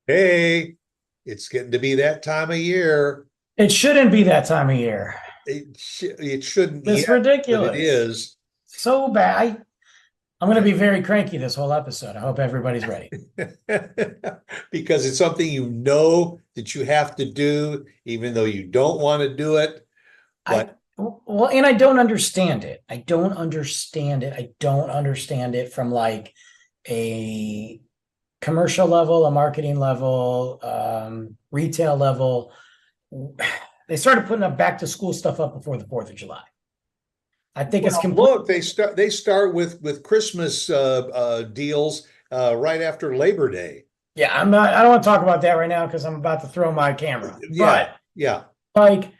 Hey, it's getting to be that time of year. It shouldn't be that time of year. It shouldn't It's yet, but it ridiculous. is. So bad. I'm going to be very cranky this whole episode. I hope everybody's ready. Because it's something you know that you have to do, even though you don't want to do it. I But well, and I don't understand it. I don't understand it. I don't understand it from like a commercial level, a marketing level, retail level. They started putting up back to school stuff up before the 4th of July. I think it's well, complete. look, they start with Christmas deals right after Labor Day. Yeah, I don't want to talk about that right now because I'm about to throw my camera. Yeah, But yeah, like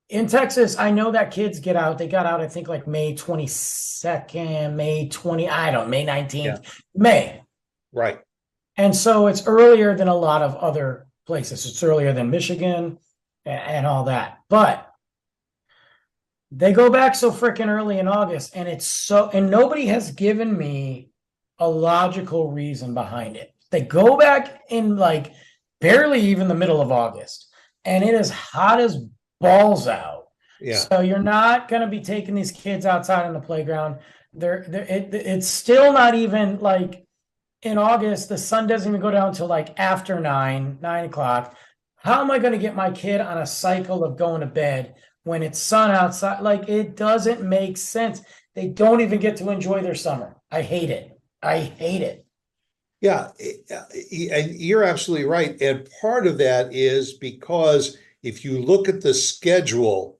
in Texas, I know that kids get out. They got out, I think, like May 22nd, May 20, I don't, May yeah, 19th, May. right. And so it's earlier than a lot of other places. It's earlier than Michigan and all that. But they go back so freaking early in August, and and nobody has given me a logical reason behind it. They go back in like barely even the middle of August, and it is hot as balls out. Yeah. So you're not going to be taking these kids outside on the playground. It's still not even like in August, the sun doesn't even go down until like after 9 o'clock. How am I going to get my kid on a cycle of going to bed when it's sun outside? Like it doesn't make sense. They don't even get to enjoy their summer. I hate it. I hate it. Yeah, and you're absolutely right. And part of that is because if you look at the schedule,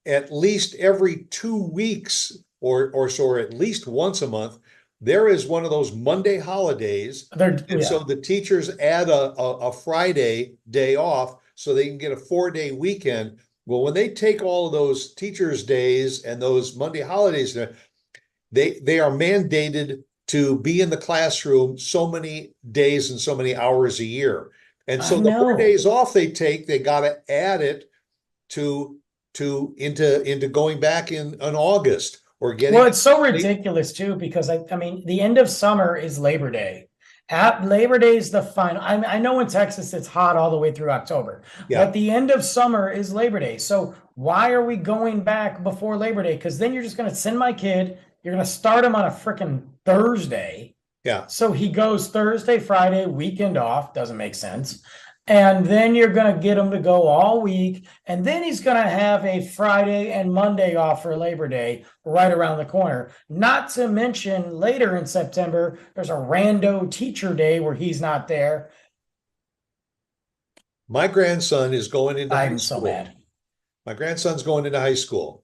at least every 2 weeks or so, or at least once a month, there is one of those Monday holidays. And so Yeah. the teachers add a Friday day off so they can get a 4 day weekend. Well, when they take all of those teachers' days and those Monday holidays, they are mandated to be in the classroom so many days and so many hours a year. And I so the four know. days off they take, they got to add it to into going back in August or Well, getting it's so late. ridiculous too, because I mean, the end of summer is Labor Day. At Labor Day is the final. I know in Texas it's hot all the way through October, Yeah, but the end of summer is Labor Day. So why are we going back before Labor Day? Because then you're just going to send my kid. You're going to start him on a freaking Thursday. yeah. So he goes Thursday, Friday, weekend off. Doesn't make sense. And then you're going to get him to go all week. And then he's going to have a Friday and Monday off for Labor Day right around the corner. Not to mention later in September, there's a rando teacher day where he's not there. My grandson is going into high I'm so school. mad. My grandson's going into high school.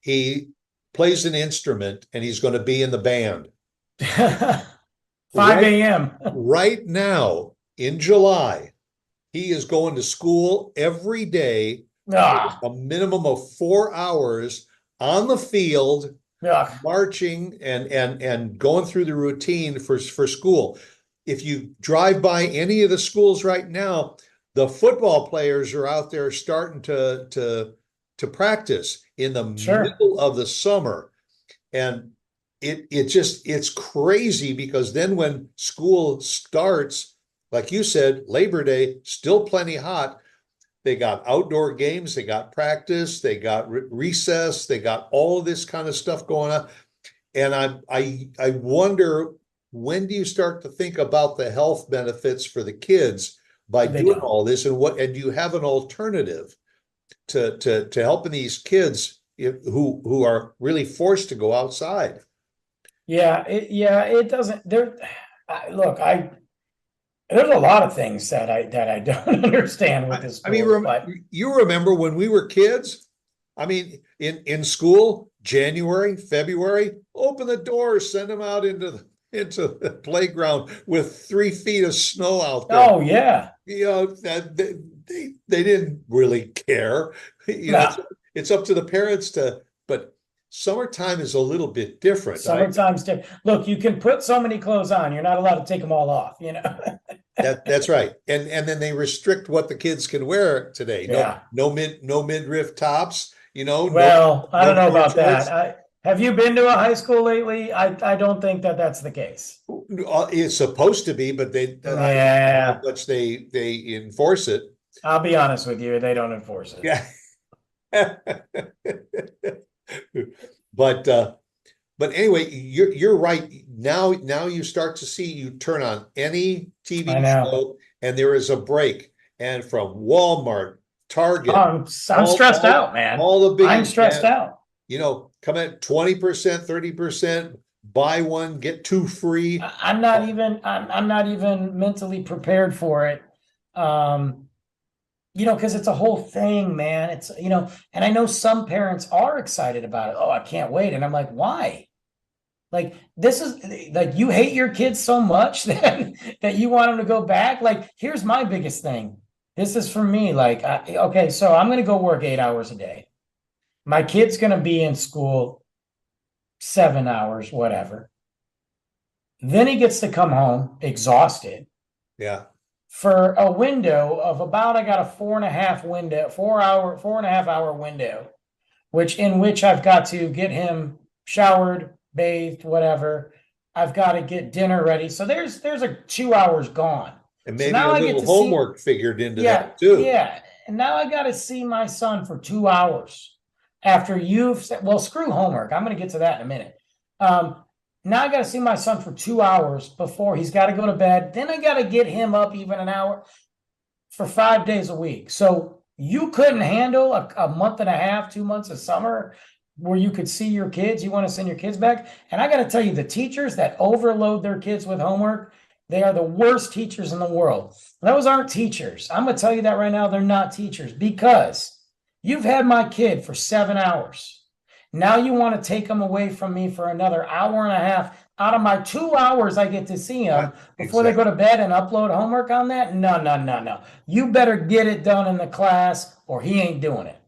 He plays an instrument and he's going to be in the band. 5 Right, a.m. right now in July, he is going to school every day for Ah, a minimum of 4 hours on the field, ugh. marching and going through the routine for school. If you drive by any of the schools right now, the football players are out there starting to practice in the Sure. middle of the summer. And it's crazy because then when school starts, like you said, Labor Day, still plenty hot. They got outdoor games, they got practice, they got recess, they got all of this kind of stuff going on. And I wonder, when do you start to think about the health benefits for the kids by They doing don't. all this, and do you have an alternative to helping these kids who are really forced to go outside? It doesn't there. Look, there's a lot of things that I don't understand with I, this I mean, sport, but you remember when we were kids? I mean, in school, January, February, open the doors, send them out into the playground with 3 feet of snow out there. oh yeah. You know that they didn't really care. You know, No. it's up to the parents to. But summertime is a little bit different. Summertime's different. Look, you can put so many clothes on. You're not allowed to take them all off, you know? That's right. And then they restrict what the kids can wear today. No Yeah. no midriff tops, no Well, I no don't know short about that. shorts. Have you been to a high school lately? I don't think that that's the case. It's supposed to be, but I don't know how Yeah, much they enforce it. I'll be honest with you, they don't enforce it. Yeah. But but anyway, you're right. Now you start to see, you turn on any I TV know. show and there is a break. And from Walmart, Oh, Target, I'm stressed out, man. all the I'm biggies stressed have, out. come at 20%, 30%, buy one, get two free. I'm not even mentally prepared for it. Um, because it's a whole thing, man. It's, and I know some parents are excited about it. Oh, I can't wait. And I'm like, why? Like, this is like, you hate your kids so much that you want them to go back. Like, here's my biggest thing. This is for me. Like, okay, so I'm going to go work 8 hours a day. My kid's going to be in school 7 hours, whatever. Then he gets to come home exhausted Yeah. for a window of about, I got a 4.5 hour window, which I've got to get him showered, bathed, whatever. I've got to get dinner ready. So there's like 2 hours gone. And So maybe now a I get little to see, homework figured into yeah, that too. yeah. And now I got to see my son for 2 hours after you've said, well, screw homework. I'm going to get to that in a minute. Now I got to see my son for 2 hours before he's got to go to bed. Then I got to get him up even an hour for 5 days a week. So you couldn't handle a month and a half, 2 months of summer where you could see your kids. You want to send your kids back. And I got to tell you, the teachers that overload their kids with homework, they are the worst teachers in the world. Those aren't teachers. I'm going to tell you that right now. They're not teachers because you've had my kid for 7 hours. Now you want to take them away from me for another hour and a half. Out of my 2 hours, I get to see them before they go to bed and upload homework on that. No, no, no, no. You better get it done in the class or he ain't doing it.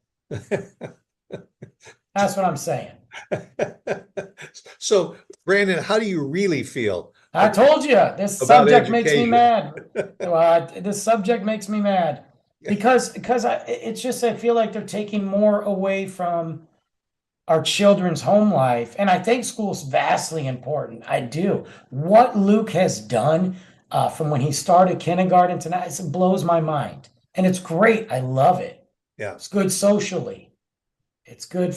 That's what I'm saying. So, Brandon, how do you really feel I told you this about subject makes me education? mad. This subject makes me mad because it's just, I feel like they're taking more away from our children's home life. And I think school's vastly important. I do. What Luke has done from when he started kindergarten to now, it blows my mind. And it's great. I love it. Yeah. It's good socially. It's good.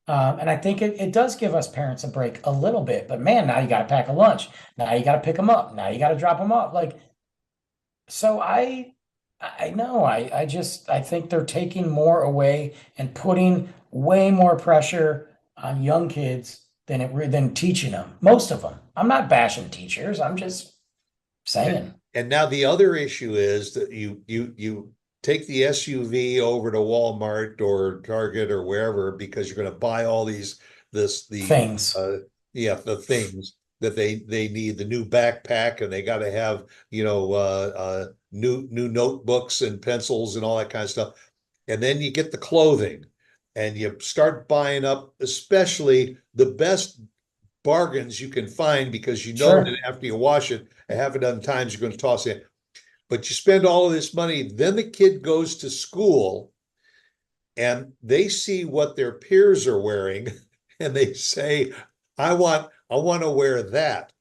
And I think it does give us parents a break a little bit. But man, now you got to pack a lunch. Now you got to pick them up. Now you got to drop them off. Like, so I know. I think they're taking more away and putting way more pressure on young kids than teaching them. Most of them. I'm not bashing teachers. I'm just saying. And now the other issue is that you take the SUV over to Walmart or Target or wherever because you're going to buy all the Things. the things that they need, the new backpack, and they got to have new notebooks and pencils and all that kind of stuff. And then you get the clothing and you start buying up, especially the best bargains you can find because you know Sure. that after you wash it a half a dozen times, you're going to toss it. But you spend all of this money, then the kid goes to school and they see what their peers are wearing and they say, I want to wear that.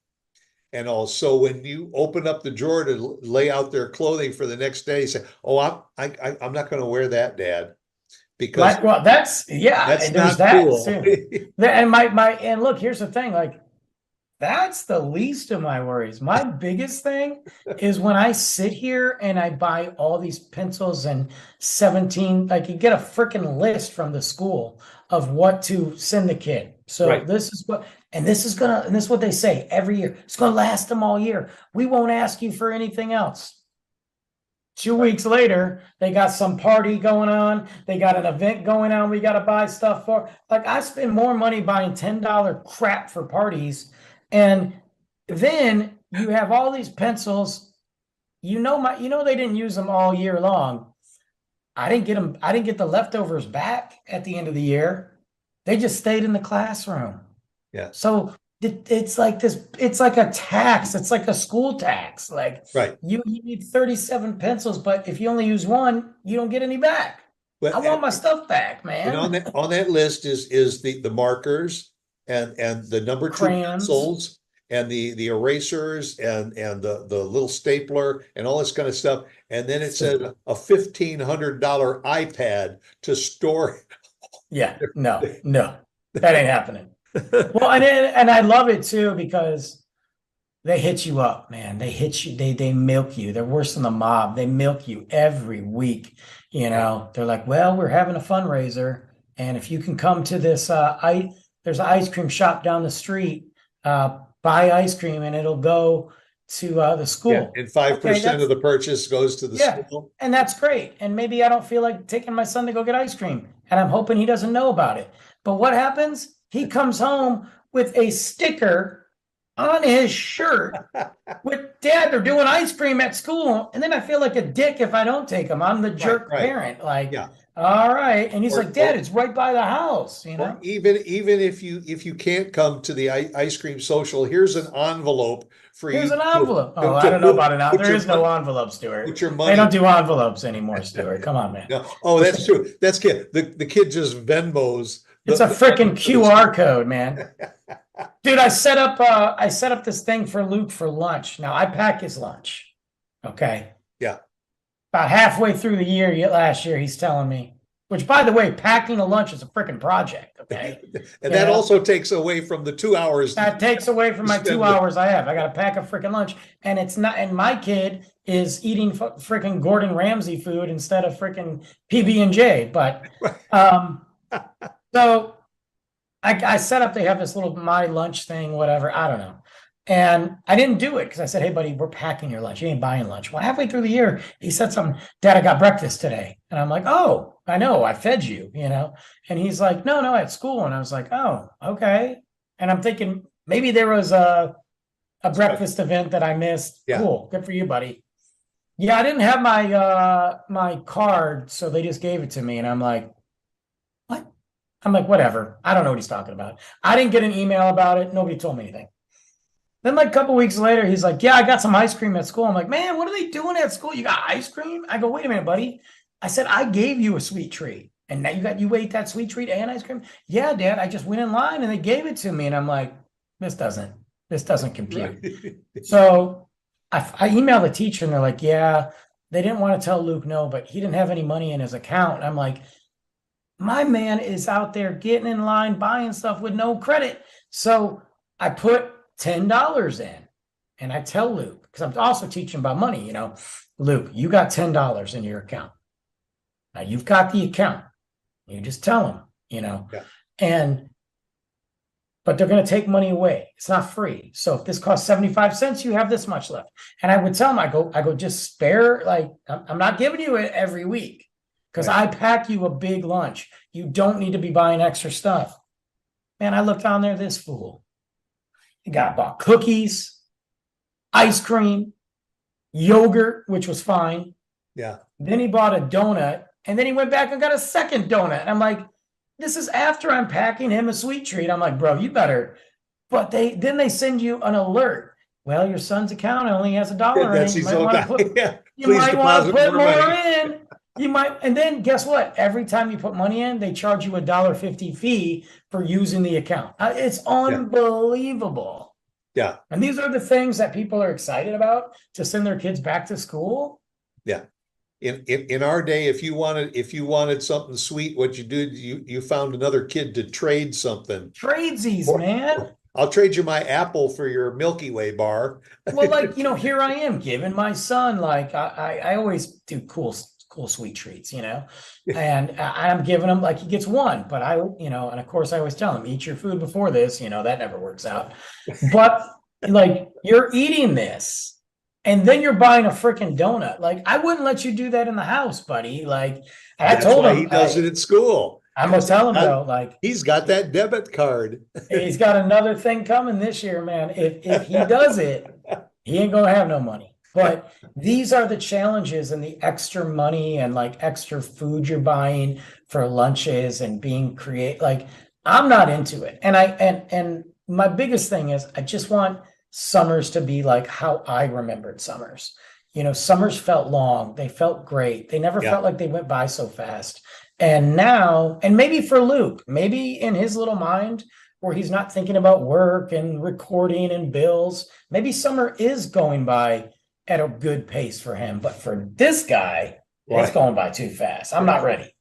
And also when you open up the drawer to lay out their clothing for the next day, you say, oh, I'm not going to wear that, Dad, because That's that's and there's not that cool. too. And look, here's the thing, like that's the least of my worries. My biggest thing is when I sit here and I buy all these pencils and 17, like you get a freaking list from the school of what to send the kid. So Right. this is what they say every year. It's gonna last them all year. We won't ask you for anything else. 2 weeks later, they got some party going on. They got an event going on. We got to buy stuff for. Like, I spend more money buying $10 crap for parties, and then you have all these pencils. They didn't use them all year long. I didn't get them. I didn't get the leftovers back at the end of the year. They just stayed in the classroom. Yeah. So it's like this. It's like a tax. It's like a school tax. Like Right. you need 37 pencils, but if you only use one, you don't get any back. Well, I want my stuff back, and on man. that list is the markers and the number two Crayons. pencils and the erasers and the little stapler and all this kind of stuff. And then it says a $1,500 iPad to store. Yeah, no, that ain't happening. Well, and I love it too because they hit you up, man. They hit you. They milk you. They're worse than the mob. They milk you every week. They're like, well, we're having a fundraiser, and if you can come to this, there's an ice cream shop down the street. Buy ice cream, and it'll go to the school. And 5% of the purchase goes to the school. And that's great. And maybe I don't feel like taking my son to go get ice cream, and I'm hoping he doesn't know about it. But what happens? He comes home with a sticker on his shirt with Dad, they're doing ice cream at school. And then I feel like a dick if I don't take him. I'm the jerk parent. Like, all right. And he's like, Dad, it's right by the house, Even if you can't come to the ice cream social, here's an envelope for you. Here's an envelope. I don't know about it now. There is no envelope, Stuart. Put your money. They don't do envelopes anymore, Stuart. Come on, man. No. Oh, that's true. That's kid. The kid just Venmos. It's a freaking QR code, man. Dude, I set up this thing for Luke for lunch. Now I pack his lunch. Okay. Yeah. About halfway through the year, last year, he's telling me, which by the way, packing a lunch is a freaking project. Okay. And that also takes away from the 2 hours. That takes away from my 2 hours I have. I got to pack a freaking lunch. And it's not, and my kid is eating freaking Gordon Ramsay food instead of freaking PB&J. But, so I set up, they have this little my lunch thing, whatever. I don't know. And I didn't do it because I said, hey, buddy, we're packing your lunch. You ain't buying lunch. Well, halfway through the year, he said something, Dad, I got breakfast today. And I'm like, oh, I know, I fed you, And he's like, no, at school. And I was like, oh, okay. And I'm thinking maybe there was a breakfast event that I missed. Yeah. Cool. Good for you, buddy. Yeah, I didn't have my card, so they just gave it to me. And I'm like, what? I'm like, whatever. I don't know what he's talking about. I didn't get an email about it. Nobody told me anything. Then like a couple weeks later, he's like, yeah, I got some ice cream at school. I'm like, man, what are they doing at school? You got ice cream? I go, wait a minute, buddy. I said, I gave you a sweet treat. And now you ate that sweet treat and ice cream? Yeah, Dad, I just went in line and they gave it to me. And I'm like, this doesn't compute. Right. So I emailed the teacher and they're like, yeah, they didn't want to tell Luke no, but he didn't have any money in his account. And I'm like, my man is out there getting in line, buying stuff with no credit. So I put $10 in and I tell Luke, because I'm also teaching about money, Luke, you got $10 in your account. Now you've got the account. You just tell him, yeah. But they're going to take money away. It's not free. So if this costs 75 cents, you have this much left. And I would tell him, I go, just spare, I'm not giving you it every week because I pack you a big lunch. You don't need to be buying extra stuff. Man, I looked on there, this fool. He bought cookies, ice cream, yogurt, which was fine. Yeah. Then he bought a donut, and then he went back and got a second donut. I'm like, this is after I'm packing him a sweet treat. I'm like, bro, you better. But then they send you an alert. Well, your son's account only has $1 in it. You might want to put more in. You might, and then guess what? Every time you put money in, they charge you $1.50 fee for using the account. It's unbelievable. Yeah. And these are the things that people are excited about to send their kids back to school. Yeah. In our day, if you wanted something sweet, what you did, you found another kid to trade something. Tradesies, man. I'll trade you my apple for your Milky Way bar. Well, here I am giving my son, I always do cool sweet treats, and I'm giving him he gets one, but and of course I always tell him, eat your food before this, that never works out. But you're eating this and then you're buying a freaking donut. I wouldn't let you do that in the house, buddy. I told him he does it at school. I'm gonna tell him though, he's got that debit card. He's got another thing coming this year, man. If he does it, he ain't gonna have no money. But these are the challenges and the extra money and extra food you're buying for lunches and being creative. I'm not into it. And my biggest thing is I just want summers to be like how I remembered summers. Summers felt long. They felt great. They never felt like they went by so fast. And now, and maybe for Luke, maybe in his little mind where he's not thinking about work and recording and bills, maybe summer is going by at a good pace for him. But for this guy, it's Right. going by too fast. I'm not ready.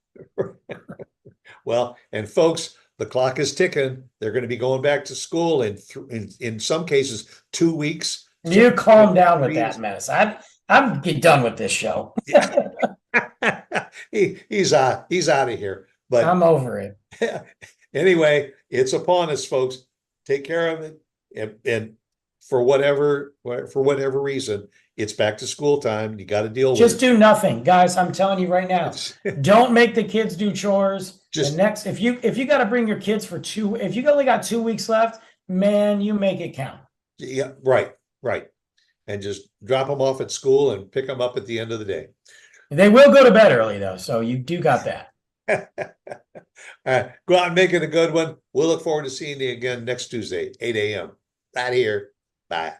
Well, and folks, the clock is ticking. They're going to be going back to school in some cases 2 weeks. You calm down with 3 that mess. I'm done with this show. He's out of here. But I'm over it. anyway, it's upon us, folks. Take care of it. And for whatever reason, it's back to school time. You got to deal with Just it. do nothing, guys. I'm telling you right now. Don't make the kids do chores. Just if you got to bring your kids if you only got 2 weeks left, man, you make it count. Yeah, right. And just drop them off at school and pick them up at the end of the day. They will go to bed early though, so you do got that. All right, go out and make it a good one. We'll look forward to seeing you again next Tuesday, 8 a.m. Right here. Bye.